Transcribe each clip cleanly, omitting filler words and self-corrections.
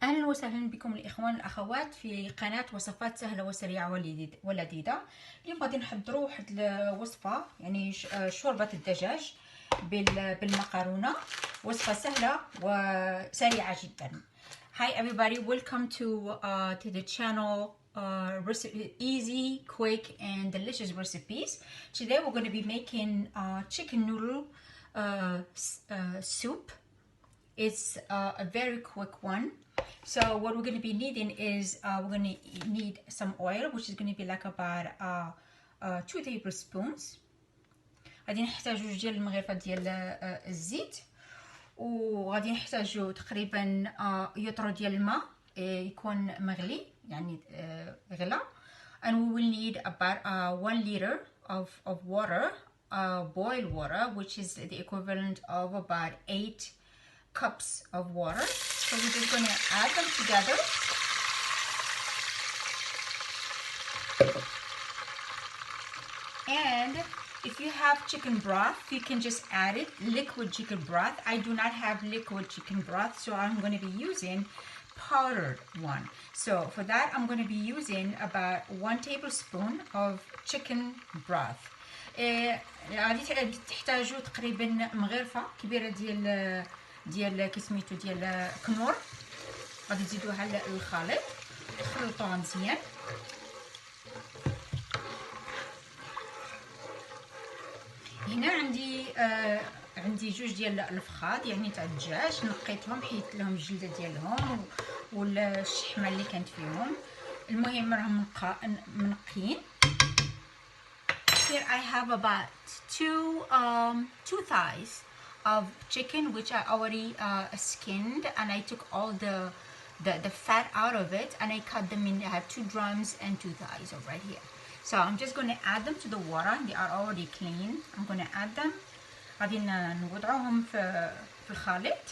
أهلا وسهلا بكم الإخوان والأخوات في قناة وصفات سهلة وسريعة ولذيذة. اليوم غادي نحضروا واحد الوصفة يعني شوربة الدجاج بالمكرونة. وصفة سهلة وسريعة جدا. Hi everybody, welcome to the channel. Easy, quick and delicious recipes. Today we're going to be making chicken noodle soup. It's a very quick one. So what we're going to be needing is we're going to need some oil, which is going to be like about 2 tablespoons. غادي نحتاجو جوج ديال المغرفه ديال الزيت، وغادي نحتاجو تقريبا يطرو ديال الماء يكون مغلي يعني غلا. And we will need about 1 liter of water, boiled water, which is the equivalent of about 8 cups of water. So we're just going to add them together. And if you have chicken broth, you can just add it, liquid chicken broth. I do not have liquid chicken broth, so I'm going to be using powdered one. So for that, I'm going to be using about 1 tablespoon of chicken broth. غادي تحتاجوا تقريبا مغرفة كبيرة ديال كسميتو ديال كنور. غادي تزيدوها للخليط تخلطوها مزيان. هنا عندي جوج ديال الفخاد يعني تاع الدجاج، نقيتهم حيدت لهم الجلده ديالهم والشحمه اللي كانت فيهم. المهم راهم منقيين. Here I have about two thighs of chicken which I already skinned, and I took all the fat out of it and I cut them in. I have 2 drums and 2 thighs over right here. So I'm just going to add them to the water. They are already clean. I'm going to add them. غادي نوضعوهم في الخليط.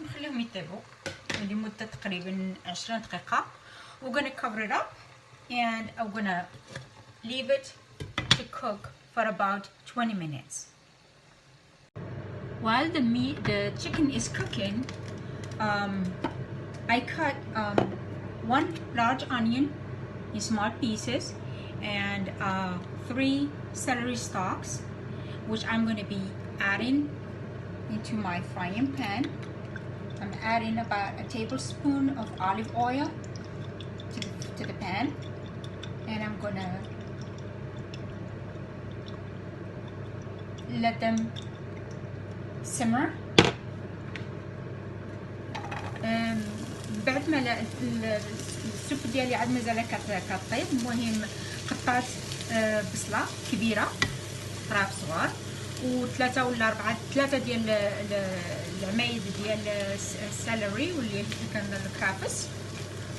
نخليهم يطيبوا لمدة تقريبا 20 دقيقة. We're going to cover it up and I'm going to leave it to cook for about 20 minutes. While the chicken is cooking, I cut 1 large onion in small pieces and 3 celery stalks, which I'm going to be adding into my frying pan. I'm adding about a tablespoon of olive oil to the pan, and I'm going to let them simmer. بعد ما السوب ديالي عاد مازال كطيب، المهم قطعت بصله كبيره طراف صغار وثلاثه ولا اربعه ديال العمايد ديال السالري واللي كان الكرافس،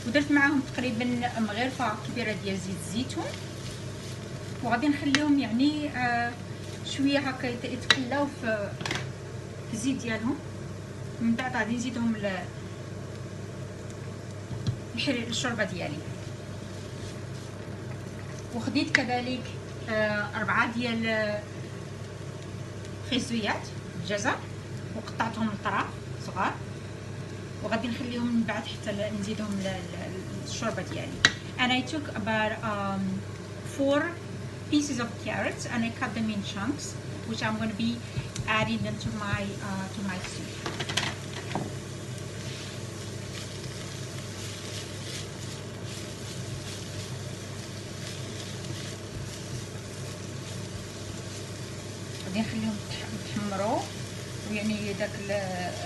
ودرت معاهم تقريبا مغرفه كبيره ديال زيت الزيتون، وغادي نخليهم يعني شويه هكا يتقلاو في الزيت ديالهم. من بعد غادي نزيدهم الشوربه ديالي. وخديت كذلك 4 ديال خيزويات جزر وقطعتهم لطراف صغار، وغادي نخليهم من بعد حتى نزيدهم للشوربه ديالي. And I took about 4 pieces of carrots and I cut them in chunks, which I'm going to be adding them to my soup. غادي نخليهم يتحمروا، ويعني داك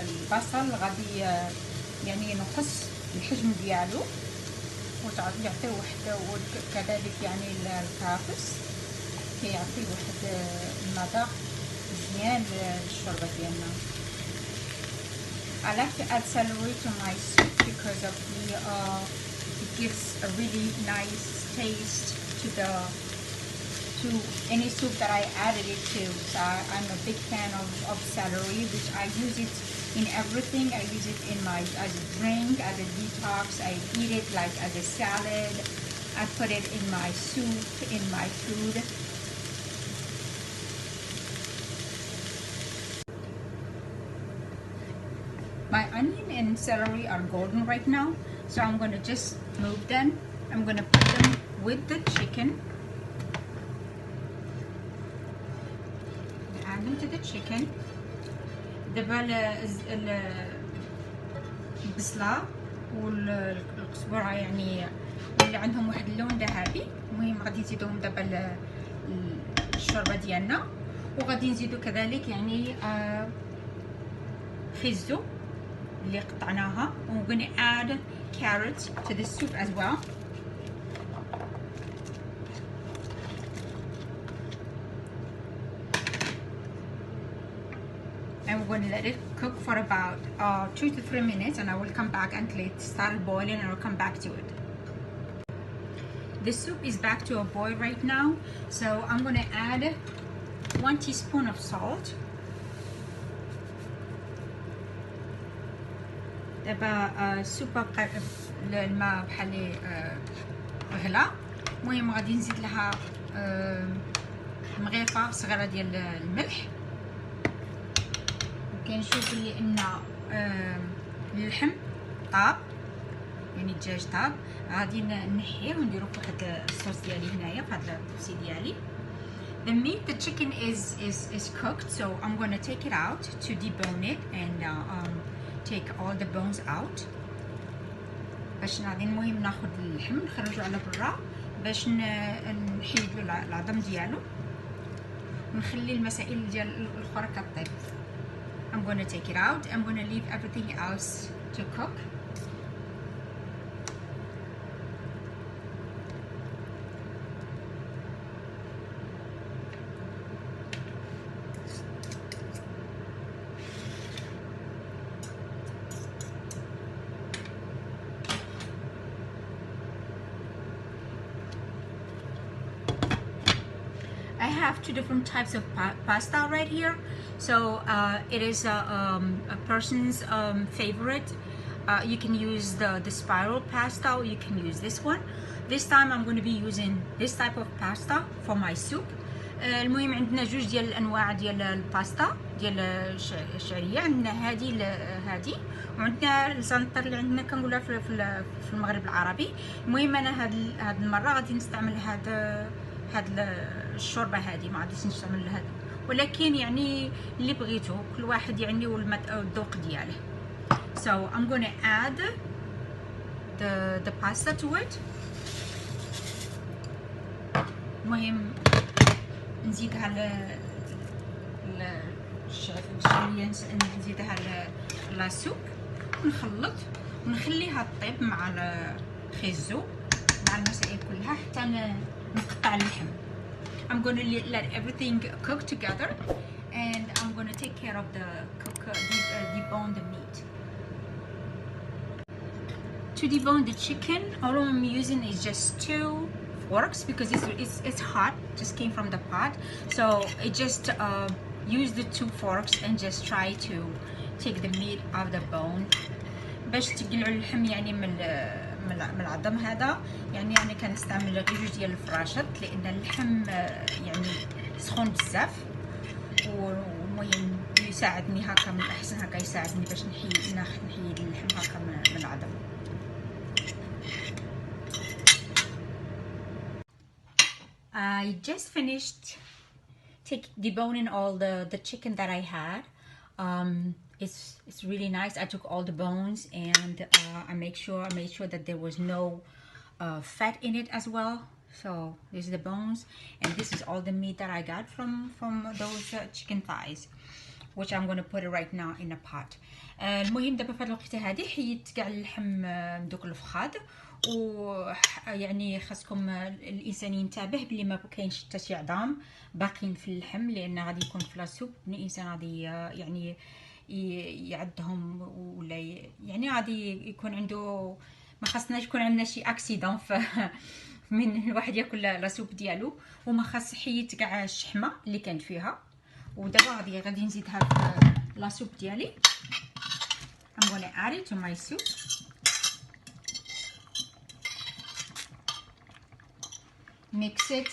البصل غادي يعني ينقص الحجم ديالو ويعطي واحد، وكذلك يعني الكرافس كيعطي واحد المذاق مزيان للشوربه ديالنا. I like to add celery to my soup because of it gives a really nice taste to any soup that I added it to. So I'm a big fan of celery, which I use it in everything. I use it as a drink, as a detox. I eat it like as a salad. I put it in my soup, in my food. and celery are golden right now, so I'm gonna just move them. I'm gonna put them with the chicken. Add them to the chicken. دابا البصلة والقزبرة يعني اللي عندهم واحد اللون ذهبي. المهم غادي نزيدوهم دابا الشوربة ديالنا، وغادي نزيدو كذلك يعني خيزو اللي قطعناها. we're gonna add carrots to the soup as well. And we're going to let it cook for about 2 to 3 minutes, and I will come back until it started boiling, and I'll come back to it. The soup is back to a boil right now, so I'm going to add 1 teaspoon of salt. دابا السوبة الماء بحال غلا. المهم غادي نزيد لها مغيفة صغيرة ديال الملح. كنشوف بلي ان اللحم طاب، يعني الدجاج طاب. غادي نحيه ونديرو فواحد الصوص ديالي هنايا في هاد الطبسي ديالي. The chicken is cooked, so I'm gonna take it out to debone it and take all the bones out. باش غادي المهم ناخد اللحم نخرجو على برا باش نحيدلو العظم ديالو ونخلي المسائل ديال الاخرى كطيب. I'm gonna take it out. I'm gonna leave everything else to cook. I have 2 different types of pasta right here, so it is a person's favorite. You can use the spiral pasta, or you can use this one. This time I'm going to be using this type of pasta for my soup. المهم عندنا جوج ديال الانواع ديال الباستا ديال الشعريه. عندنا هذه وعندنا الزنطر اللي عندنا كنقولها في المغرب العربي. المهم انا هاد المره غادي نستعمل هاد الشوربه هذه، ما غاديش نستعمل هذا، ولكن يعني اللي بغيتو كل واحد يعني والذوق دياله. So I'm going to add the pasta to it. المهم نزيدها الشعريه، نزيدها للسوب ونخلط ونخليها تطيب مع الخيزو مع المسائل كلها حتى نقطع اللحم. I'm going to let everything cook together, and I'm going to take care of debone the meat. To debone the chicken, all I'm using is just 2 forks because it's hot, just came from the pot. So I just use the 2 forks and just try to take the meat out of the bone. باش تقلعوا اللحم يعني من العظم هذا. يعني انا كنستعمل غير 2 ديال الفراشط لان اللحم يعني سخون بزاف، والمهم يساعدني هكا من الاحسن هكا يساعدني باش نحيد اللحم هكا من العظم. I just finished deboning all the chicken that I had. It's really nice. I took all the bones and I made sure that there was no fat in it as well. So this is the bones, and this is all the meat that I got from those chicken thighs, which I'm going to put it right now in a pot. المهم دابا في هذه الوقيته هذه حيدت كاع اللحم من دوك الفخاد، ويعني خاصكم الانسان ينتبه بلي ما كاينش حتى شي عظام باقيين في اللحم، لان غادي يكون في لاسوب الانسان غادي يعني يعدهم ولا يعني غادي يكون عنده، ما خاصناش يكون عندنا شي اكسيدون من الواحد ياكل لاسوب ديالو، وما خاص حيت كاع الشحمه اللي كانت فيها. ودابا غادي نزيدها في لاسوب ديالي. I'm gonna add it to my soup. Mix it.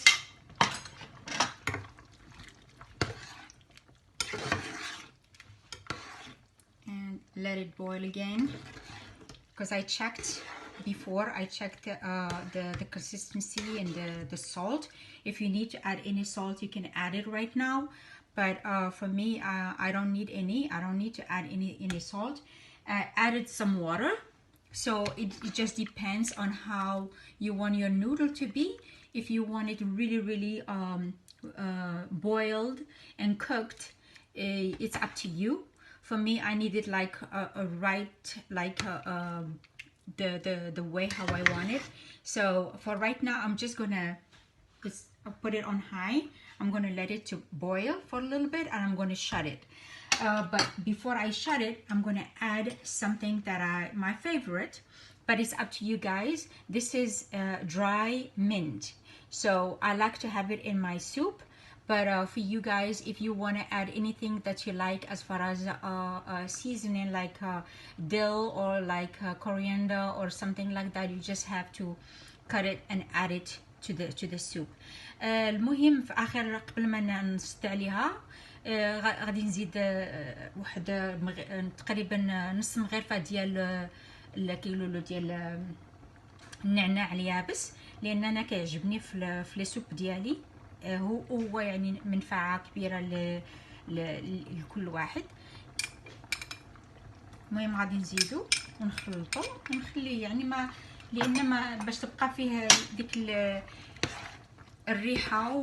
And let it boil again, because I checked before. I checked the consistency and the salt. If you need to add any salt, you can add it right now, but for me, I don't need any. I don't need to add any salt. I added some water, so it just depends on how you want your noodle to be. If you want it really boiled and cooked, it's up to you. For me, I need it like the way how I want it. So for right now, I'm just gonna put it on high. I'm gonna let it to boil for a little bit, and I'm gonna shut it. But before I shut it, I'm gonna add something that my favorite, but it's up to you guys. This is dry mint. So I like to have it in my soup. But for you guys, if you want to add anything that you like as far as seasoning, like dill or like coriander or something like that, you just have to cut it and add it to the soup. المهم في آخر قبل ما نصت عليها غادي نزيد واحد تقريبا نص مغرفة ديال الكيلو ديال النعناع اليابس، لأن أنا كيعجبني في لي سوب ديالي. هو يعني منفعة كبيرة لكل واحد. المهم غادي نزيدو ونخلطو ونخليه يعني ما، لان ما باش تبقى فيه ديك الريحه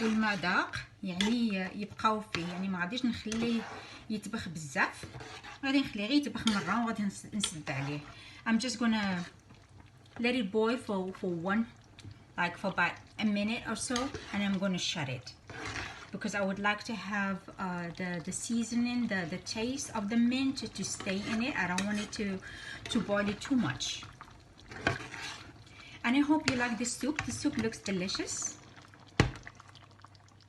والمذاق يعني يبقاو فيه. يعني ما غاديش نخليه يطبخ بزاف، غادي نخليه غير يطبخ مره وغادي نسد عليه. I'm just gonna let it boil for about a minute or so, and I'm going to shut it because I would like to have the seasoning, the taste of the mint to stay in it. I don't want it to boil it too much. And I hope you like this soup. The soup looks delicious.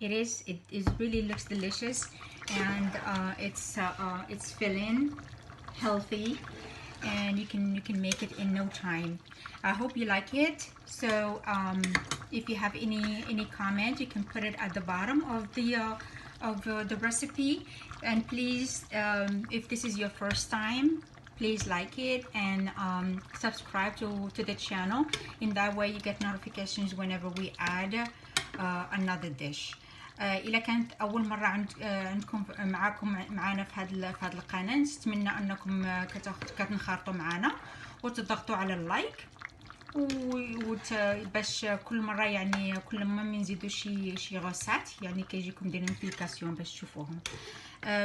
It really looks delicious, and it's filling, healthy, and you can make it in no time. I hope you like it. So if you have any comment, you can put it at the bottom of the recipe. And please, if this is your first time, please like it and subscribe to the channel. In that way you get notifications whenever we add another dish. إلا كانت أول مرة عندكم معنا في هاد القناة، نتمنى أنكم كتنخرطوا معنا وتضغطوا على اللايك، باش كل مرة يعني كل ما نزيدوا شي غوسات يعني كيجيكم دي نوتيفيكاسيون باش تشوفوهم.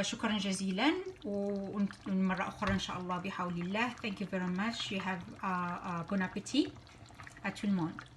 شكرا جزيلا، ومرة أخرى إن شاء الله بحول الله. Thank you very much. You have bon appétit à tout le monde.